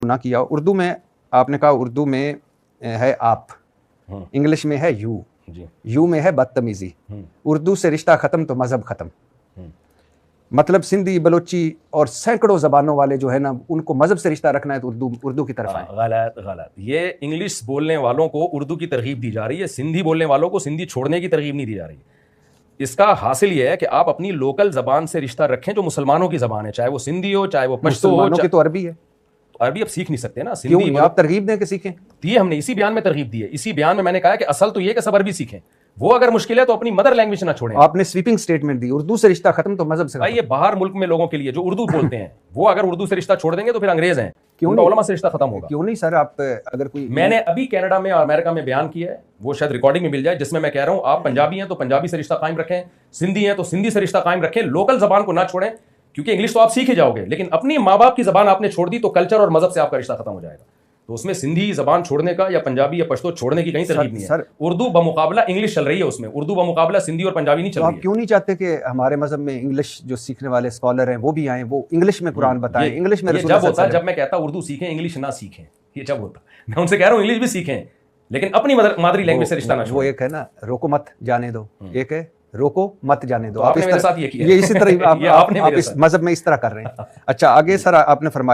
نہ کیا. اردو میں آپ نے کہا اردو میں ہے آپ, انگلش میں ہے یو, یو میں ہے بدتمیزی. اردو سے رشتہ ختم تو مذہب ختم. مطلب سندھی, بلوچی اور سینکڑوں زبانوں والے جو ہے نا, ان کو مذہب سے رشتہ رکھنا ہے تو اردو کی طرف آئے. غلط. یہ انگلش بولنے والوں کو اردو کی ترغیب دی جا رہی ہے, سندھی بولنے والوں کو سندھی چھوڑنے کی ترغیب نہیں دی جا رہی. اس کا حاصل یہ ہے کہ آپ اپنی لوکل زبان سے رشتہ رکھیں جو مسلمانوں کی زبان ہے, چاہے وہ سندھی ہو چاہے وہ پشتو ہو. مسلمانوں کی تو عربی ہے. عربی اب سیکھ نہیں سکتے نا. کیوں نہیں, آپ ترغیب دیں کہ سیکھیں. دیے ہم نے, اسی بیان میں ترغیب دی ہے. اسی بیان میں نے کہا کہ اصل تو یہ کہ سب عربی سیکھیں. وہ اگر مشکل ہے تو اپنی مدر لینگویج نہ چھوڑیں. آپ نے سویپنگ سٹیٹمنٹ دی, اردو سے رشتہ ختم تو مذہب سے ختم. یہ باہر ملک میں لوگوں کے لیے جو اردو بولتے ہیں وہ اگر اردو سے رشتہ چھوڑ دیں گے تو پھر انگریز ہیں, کیوں علماء سے رشتہ ختم ہوگا. کیوں نہیں سر, آپ اگر کوئی, میں نے ابھی کینیڈا میں اور امریکہ میں بیان کیا ہے, وہ شاید ریکارڈنگ میں مل جائے, جس میں کہہ رہا ہوں آپ پنجابی ہیں تو پنجابی سے رشتہ قائم رکھیں, سندھی ہیں تو سندھی سے رشتہ قائم رکھیں, لوکل زبان کو نہ چھوڑیں. کیونکہ انگلش تو آپ سیکھ ہی جاؤ گے, لیکن اپنی ماں باپ کی زبان آپ نے چھوڑ دی تو کلچر اور مذہب سے آپ کا رشتہ ختم ہو جائے گا. تو اس میں سندھی زبان چھوڑنے کا یا پنجابی یا پشتو چھوڑنے کی کہیں ترغیب نہیں ہے. اردو بمقابلہ انگلش چل رہی ہے, اس میں اردو بمقابلہ سندھی اور پنجابی نہیں چل رہی ہے. آپ کیوں نہیں چاہتے کہ ہمارے مذہب میں انگلش جو سیکھنے والے اسکالر ہیں وہ بھی آئیں, وہ انگلش میں قرآن بتائیں, انگلش میں جب ہوتا ہے جب میں کہتا اردو سیکھیں انگلش نہ سیکھیں, یہ جب ہوتا. میں ان سے کہہ رہا ہوں انگلش بھی سیکھیں لیکن اپنی مادری لینگویج سے رشتہ نہ چھوڑیں. وہ ایک ہے نا روکو مت جانے دو, ایک ہے روکو مت جانے دو. آپ نے میرے ساتھ یہ کیا, یہ اسی طرح آپ اس مذہب میں اس طرح کر رہے ہیں. اچھا آگے سر آپ نے فرمایا